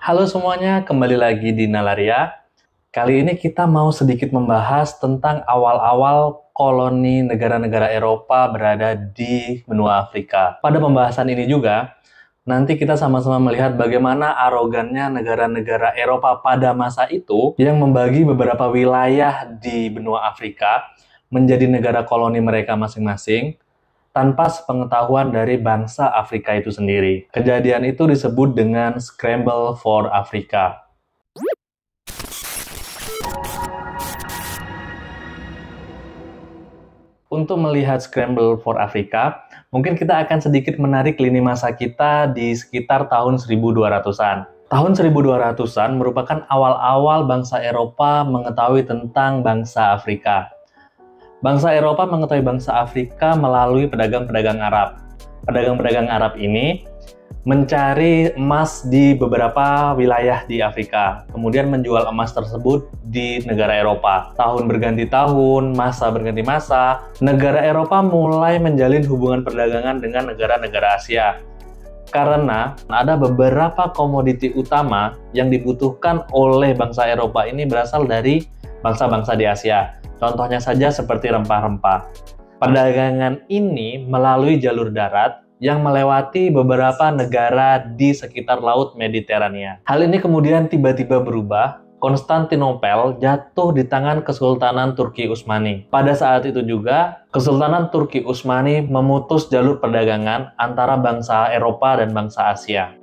Halo semuanya, kembali lagi di Nalaria. Kali ini kita mau sedikit membahas tentang awal-awal koloni negara-negara Eropa berada di benua Afrika. Pada pembahasan ini juga, nanti kita sama-sama melihat bagaimana arogannya negara-negara Eropa pada masa itu yang membagi beberapa wilayah di benua Afrika menjadi negara koloni mereka masing-masing tanpa sepengetahuan dari bangsa Afrika itu sendiri. Kejadian itu disebut dengan Scramble for Africa. Untuk melihat Scramble for Africa, mungkin kita akan sedikit menarik lini masa kita di sekitar tahun 1200-an. Tahun 1200-an merupakan awal-awal bangsa Eropa mengetahui tentang bangsa Afrika. Bangsa Eropa mengetahui bangsa Afrika melalui pedagang-pedagang Arab. Pedagang-pedagang Arab ini mencari emas di beberapa wilayah di Afrika, kemudian menjual emas tersebut di negara Eropa. Tahun berganti tahun, masa berganti masa, negara Eropa mulai menjalin hubungan perdagangan dengan negara-negara Asia. Karena ada beberapa komoditi utama yang dibutuhkan oleh bangsa Eropa ini berasal dari bangsa-bangsa di Asia. Contohnya saja seperti rempah-rempah. Perdagangan ini melalui jalur darat yang melewati beberapa negara di sekitar Laut Mediterania. Hal ini kemudian tiba-tiba berubah. Konstantinopel jatuh di tangan Kesultanan Turki Utsmani. Pada saat itu juga, Kesultanan Turki Utsmani memutus jalur perdagangan antara bangsa Eropa dan bangsa Asia.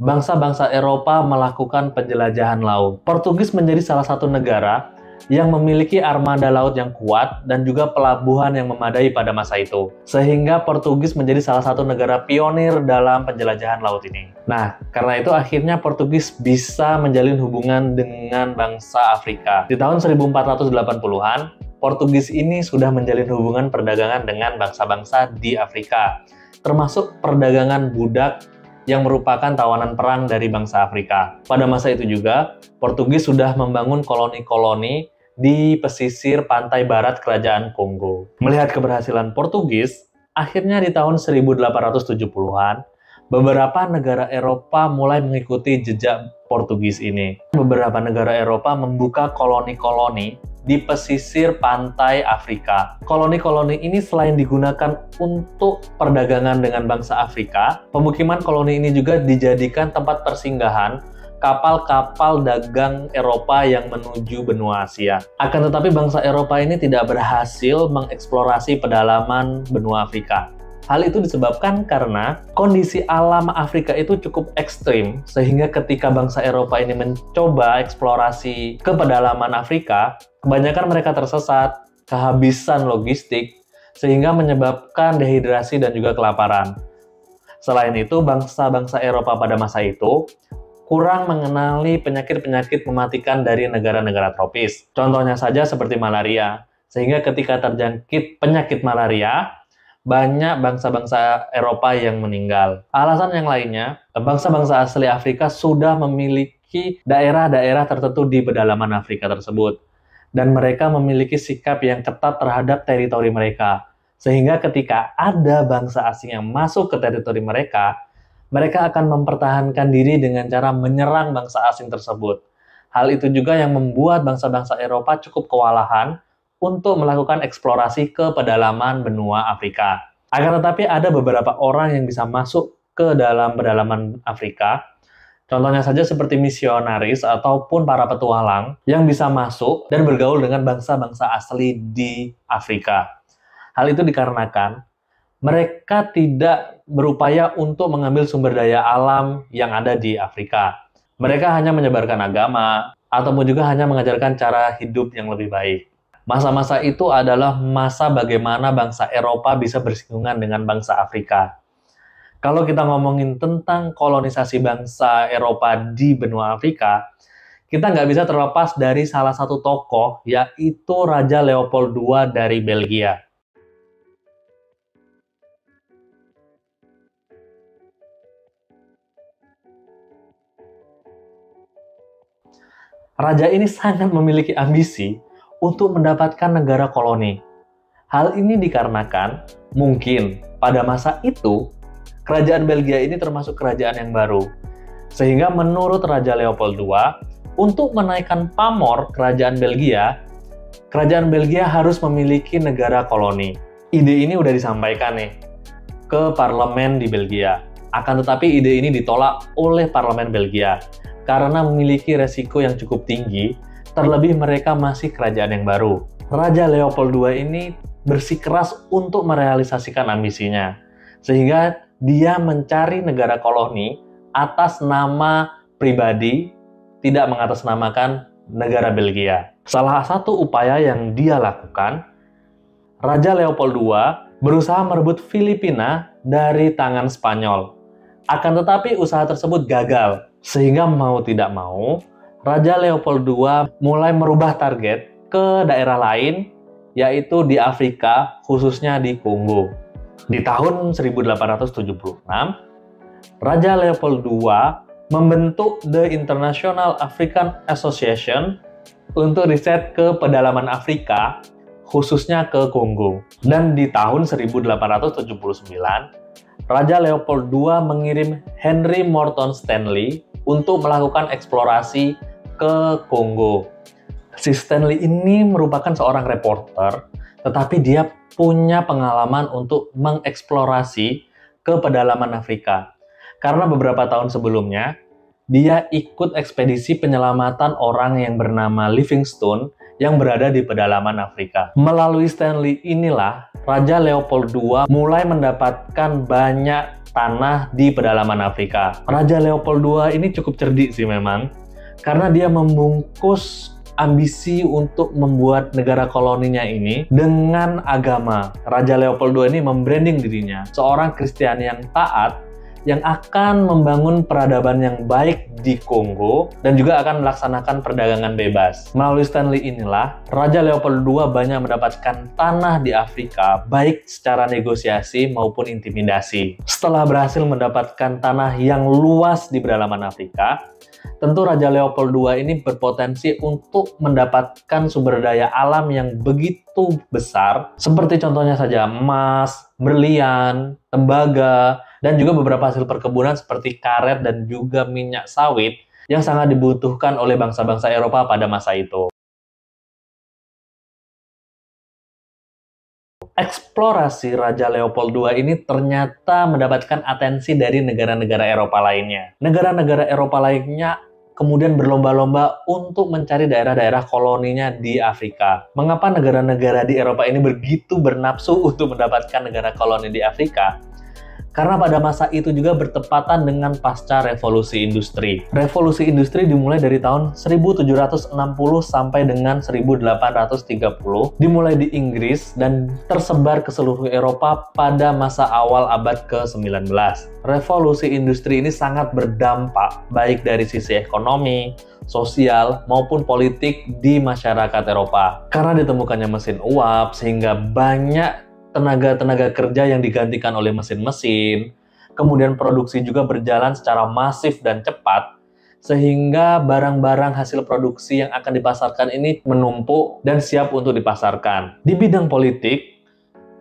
Bangsa-bangsa Eropa melakukan penjelajahan laut. Portugis menjadi salah satu negara yang memiliki armada laut yang kuat dan juga pelabuhan yang memadai pada masa itu. Sehingga Portugis menjadi salah satu negara pionir dalam penjelajahan laut ini. Nah, karena itu akhirnya Portugis bisa menjalin hubungan dengan bangsa Afrika. Di tahun 1480-an, Portugis ini sudah menjalin hubungan perdagangan dengan bangsa-bangsa di Afrika, termasuk perdagangan budak yang merupakan tawanan perang dari bangsa Afrika. Pada masa itu juga, Portugis sudah membangun koloni-koloni di pesisir pantai barat kerajaan Kongo. Melihat keberhasilan Portugis, akhirnya di tahun 1870-an, beberapa negara Eropa mulai mengikuti jejak Portugis ini. Beberapa negara Eropa membuka koloni-koloni di pesisir pantai Afrika. Koloni-koloni ini selain digunakan untuk perdagangan dengan bangsa Afrika, pemukiman koloni ini juga dijadikan tempat persinggahan kapal-kapal dagang Eropa yang menuju benua Asia. Akan tetapi bangsa Eropa ini tidak berhasil mengeksplorasi pedalaman benua Afrika. Hal itu disebabkan karena kondisi alam Afrika itu cukup ekstrim, sehingga ketika bangsa Eropa ini mencoba eksplorasi ke pedalaman Afrika, kebanyakan mereka tersesat, kehabisan logistik, sehingga menyebabkan dehidrasi dan juga kelaparan. Selain itu, bangsa-bangsa Eropa pada masa itu kurang mengenali penyakit-penyakit mematikan dari negara-negara tropis. Contohnya saja seperti malaria, sehingga ketika terjangkit penyakit malaria, banyak bangsa-bangsa Eropa yang meninggal. Alasan yang lainnya, bangsa-bangsa asli Afrika sudah memiliki daerah-daerah tertentu di pedalaman Afrika tersebut. Dan mereka memiliki sikap yang ketat terhadap teritori mereka. Sehingga ketika ada bangsa asing yang masuk ke teritori mereka, mereka akan mempertahankan diri dengan cara menyerang bangsa asing tersebut. Hal itu juga yang membuat bangsa-bangsa Eropa cukup kewalahan untuk melakukan eksplorasi ke pedalaman benua Afrika. Akan tetapi ada beberapa orang yang bisa masuk ke dalam pedalaman Afrika. Contohnya saja seperti misionaris ataupun para petualang yang bisa masuk dan bergaul dengan bangsa-bangsa asli di Afrika. Hal itu dikarenakan mereka tidak berupaya untuk mengambil sumber daya alam yang ada di Afrika. Mereka hanya menyebarkan agama ataupun juga hanya mengajarkan cara hidup yang lebih baik. Masa-masa itu adalah masa bagaimana bangsa Eropa bisa bersinggungan dengan bangsa Afrika. Kalau kita ngomongin tentang kolonisasi bangsa Eropa di benua Afrika, kita nggak bisa terlepas dari salah satu tokoh, yaitu Raja Leopold II dari Belgia. Raja ini sangat memiliki ambisi untuk mendapatkan negara koloni. Hal ini dikarenakan mungkin pada masa itu kerajaan Belgia ini termasuk kerajaan yang baru. Sehingga menurut Raja Leopold II, untuk menaikkan pamor kerajaan Belgia harus memiliki negara koloni. Ide ini udah disampaikan nih ke parlemen di Belgia. Akan tetapi ide ini ditolak oleh parlemen Belgia karena memiliki resiko yang cukup tinggi, terlebih mereka masih kerajaan yang baru. Raja Leopold II ini bersikeras untuk merealisasikan ambisinya, sehingga dia mencari negara koloni atas nama pribadi, tidak mengatasnamakan negara Belgia. Salah satu upaya yang dia lakukan, Raja Leopold II berusaha merebut Filipina dari tangan Spanyol. Akan tetapi usaha tersebut gagal, sehingga mau tidak mau, Raja Leopold II mulai merubah target ke daerah lain, yaitu di Afrika, khususnya di Kongo. Di tahun 1876, Raja Leopold II membentuk The International African Association untuk riset ke pedalaman Afrika, khususnya ke Kongo. Dan di tahun 1879, Raja Leopold II mengirim Henry Morton Stanley untuk melakukan eksplorasi ke Kongo. Si Stanley ini merupakan seorang reporter, tetapi dia punya pengalaman untuk mengeksplorasi ke pedalaman Afrika. Karena beberapa tahun sebelumnya, dia ikut ekspedisi penyelamatan orang yang bernama Livingstone yang berada di pedalaman Afrika. Melalui Stanley inilah, Raja Leopold II mulai mendapatkan banyak tanah di pedalaman Afrika. Raja Leopold II ini cukup cerdik sih memang, karena dia membungkus ambisi untuk membuat negara koloninya ini dengan agama. Raja Leopold II ini membranding dirinya seorang Kristiani yang taat, yang akan membangun peradaban yang baik di Kongo dan juga akan melaksanakan perdagangan bebas. Melalui Stanley inilah, Raja Leopold II banyak mendapatkan tanah di Afrika, baik secara negosiasi maupun intimidasi. Setelah berhasil mendapatkan tanah yang luas di pedalaman Afrika, tentu Raja Leopold II ini berpotensi untuk mendapatkan sumber daya alam yang begitu besar, seperti contohnya saja emas, berlian, tembaga, dan juga beberapa hasil perkebunan seperti karet dan juga minyak sawit yang sangat dibutuhkan oleh bangsa-bangsa Eropa pada masa itu. Eksplorasi Raja Leopold II ini ternyata mendapatkan atensi dari negara-negara Eropa lainnya. Negara-negara Eropa lainnya kemudian berlomba-lomba untuk mencari daerah-daerah koloninya di Afrika. Mengapa negara-negara di Eropa ini begitu bernafsu untuk mendapatkan negara koloni di Afrika? Karena pada masa itu juga bertepatan dengan pasca revolusi industri. Revolusi industri dimulai dari tahun 1760 sampai dengan 1830, dimulai di Inggris dan tersebar ke seluruh Eropa pada masa awal abad ke-19. Revolusi industri ini sangat berdampak, baik dari sisi ekonomi, sosial, maupun politik di masyarakat Eropa. Karena ditemukannya mesin uap, sehingga banyak tenaga kerja yang digantikan oleh mesin-mesin, kemudian produksi juga berjalan secara masif dan cepat, sehingga barang-barang hasil produksi yang akan dipasarkan ini menumpuk dan siap untuk dipasarkan. Di bidang politik,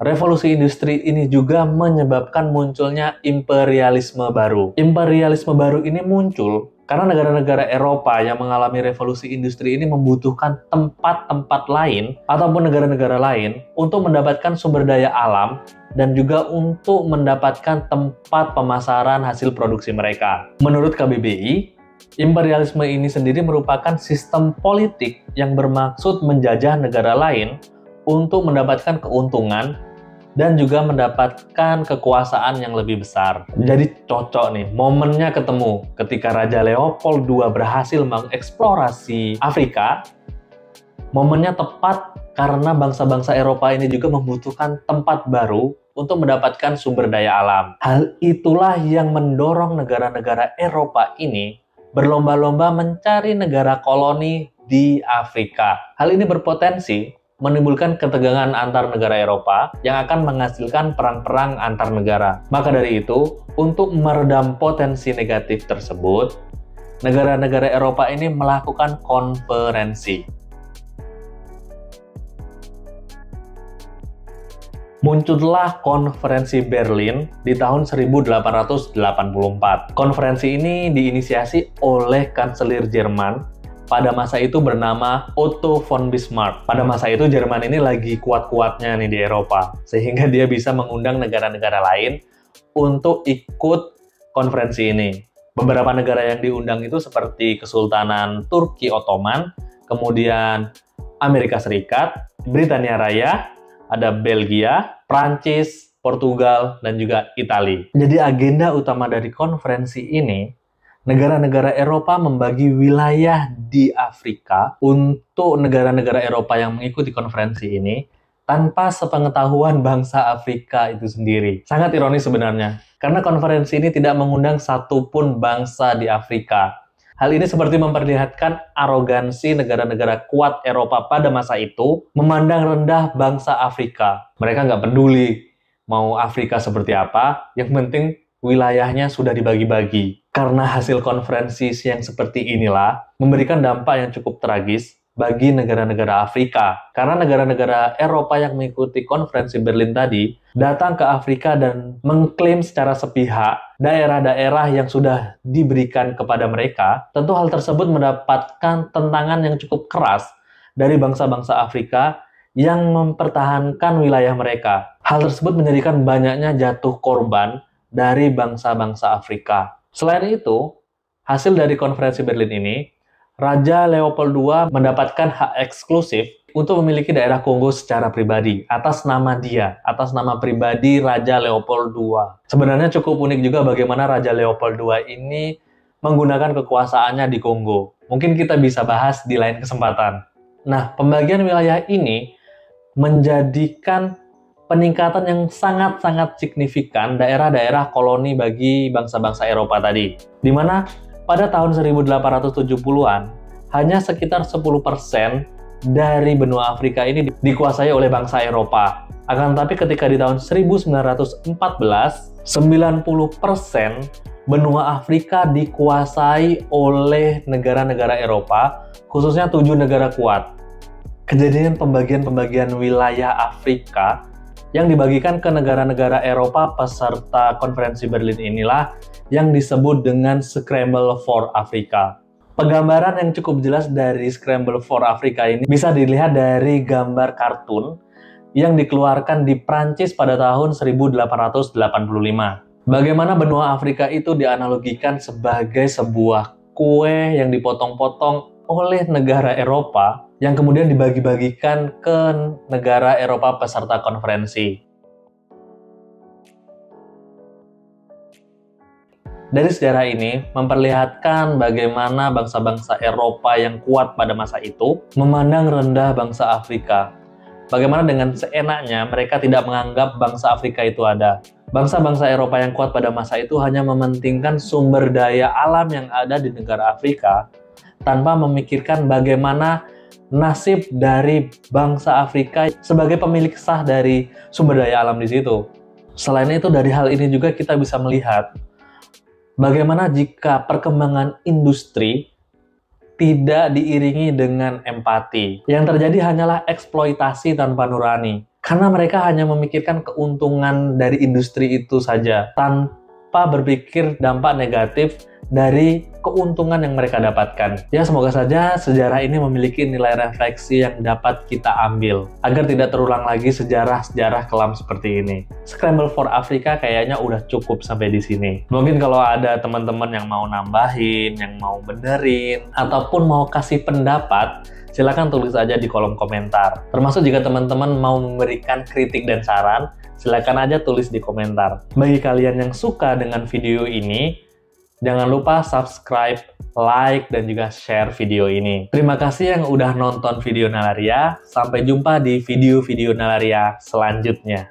revolusi industri ini juga menyebabkan munculnya imperialisme baru. Imperialisme baru ini muncul karena negara-negara Eropa yang mengalami revolusi industri ini membutuhkan tempat-tempat lain ataupun negara-negara lain untuk mendapatkan sumber daya alam dan juga untuk mendapatkan tempat pemasaran hasil produksi mereka. Menurut KBBI, imperialisme ini sendiri merupakan sistem politik yang bermaksud menjajah negara lain untuk mendapatkan keuntungan dan juga mendapatkan kekuasaan yang lebih besar. Jadi cocok nih, momennya ketemu ketika Raja Leopold II berhasil mengeksplorasi Afrika. Momennya tepat karena bangsa-bangsa Eropa ini juga membutuhkan tempat baru untuk mendapatkan sumber daya alam. Hal itulah yang mendorong negara-negara Eropa ini berlomba-lomba mencari negara koloni di Afrika. Hal ini berpotensi menimbulkan ketegangan antar negara Eropa yang akan menghasilkan perang-perang antar negara. Maka dari itu, untuk meredam potensi negatif tersebut, negara-negara Eropa ini melakukan konferensi. muncullah Konferensi Berlin di tahun 1884. Konferensi ini diinisiasi oleh Kanselir Jerman pada masa itu bernama Otto von Bismarck. Pada masa itu Jerman ini lagi kuat-kuatnya nih di Eropa, sehingga dia bisa mengundang negara-negara lain untuk ikut konferensi ini. Beberapa negara yang diundang itu seperti Kesultanan Turki Ottoman, kemudian Amerika Serikat, Britania Raya, ada Belgia, Prancis, Portugal, dan juga Italia. Jadi agenda utama dari konferensi ini, negara-negara Eropa membagi wilayah di Afrika untuk negara-negara Eropa yang mengikuti konferensi ini tanpa sepengetahuan bangsa Afrika itu sendiri. Sangat ironis sebenarnya, karena konferensi ini tidak mengundang satupun bangsa di Afrika. Hal ini seperti memperlihatkan arogansi negara-negara kuat Eropa pada masa itu memandang rendah bangsa Afrika. Mereka nggak peduli mau Afrika seperti apa, yang penting wilayahnya sudah dibagi-bagi. Karena hasil konferensi yang seperti inilah memberikan dampak yang cukup tragis bagi negara-negara Afrika. Karena negara-negara Eropa yang mengikuti konferensi Berlin tadi datang ke Afrika dan mengklaim secara sepihak daerah-daerah yang sudah diberikan kepada mereka. Tentu hal tersebut mendapatkan tentangan yang cukup keras dari bangsa-bangsa Afrika yang mempertahankan wilayah mereka. Hal tersebut menjadikan banyaknya jatuh korban dari bangsa-bangsa Afrika. Selain itu, hasil dari konferensi Berlin ini, Raja Leopold II mendapatkan hak eksklusif untuk memiliki daerah Kongo secara pribadi, atas nama dia, atas nama pribadi Raja Leopold II. Sebenarnya cukup unik juga bagaimana Raja Leopold II ini menggunakan kekuasaannya di Kongo. Mungkin kita bisa bahas di lain kesempatan. Nah, pembagian wilayah ini menjadikan peningkatan yang sangat-sangat signifikan daerah-daerah koloni bagi bangsa-bangsa Eropa tadi. Di mana pada tahun 1870-an, hanya sekitar 10% dari benua Afrika ini dikuasai oleh bangsa Eropa. Akan tetapi ketika di tahun 1914, 90% benua Afrika dikuasai oleh negara-negara Eropa, khususnya 7 negara kuat. Kejadian pembagian-pembagian wilayah Afrika yang dibagikan ke negara-negara Eropa peserta konferensi Berlin inilah yang disebut dengan Scramble for Africa. Penggambaran yang cukup jelas dari Scramble for Africa ini bisa dilihat dari gambar kartun yang dikeluarkan di Prancis pada tahun 1885. Bagaimana benua Afrika itu dianalogikan sebagai sebuah kue yang dipotong-potong oleh negara Eropa yang kemudian dibagi-bagikan ke negara Eropa peserta konferensi. Dari sejarah ini memperlihatkan bagaimana bangsa-bangsa Eropa yang kuat pada masa itu memandang rendah bangsa Afrika. Bagaimana dengan seenaknya mereka tidak menganggap bangsa Afrika itu ada. Bangsa-bangsa Eropa yang kuat pada masa itu hanya mementingkan sumber daya alam yang ada di negara Afrika tanpa memikirkan bagaimana nasib dari bangsa Afrika sebagai pemilik sah dari sumber daya alam di situ. Selain itu, dari hal ini juga kita bisa melihat bagaimana jika perkembangan industri tidak diiringi dengan empati. Yang terjadi hanyalah eksploitasi tanpa nurani. Karena mereka hanya memikirkan keuntungan dari industri itu saja, tanpa berpikir dampak negatif dari keuntungan yang mereka dapatkan. Ya, semoga saja sejarah ini memiliki nilai refleksi yang dapat kita ambil, agar tidak terulang lagi sejarah-sejarah kelam seperti ini. Scramble for Africa kayaknya udah cukup sampai di sini. Mungkin kalau ada teman-teman yang mau nambahin, yang mau benerin, ataupun mau kasih pendapat, silakan tulis aja di kolom komentar. Termasuk jika teman-teman mau memberikan kritik dan saran, silakan aja tulis di komentar. Bagi kalian yang suka dengan video ini, jangan lupa subscribe, like, dan juga share video ini. Terima kasih yang udah nonton video Nalaria. Sampai jumpa di video-video Nalaria selanjutnya.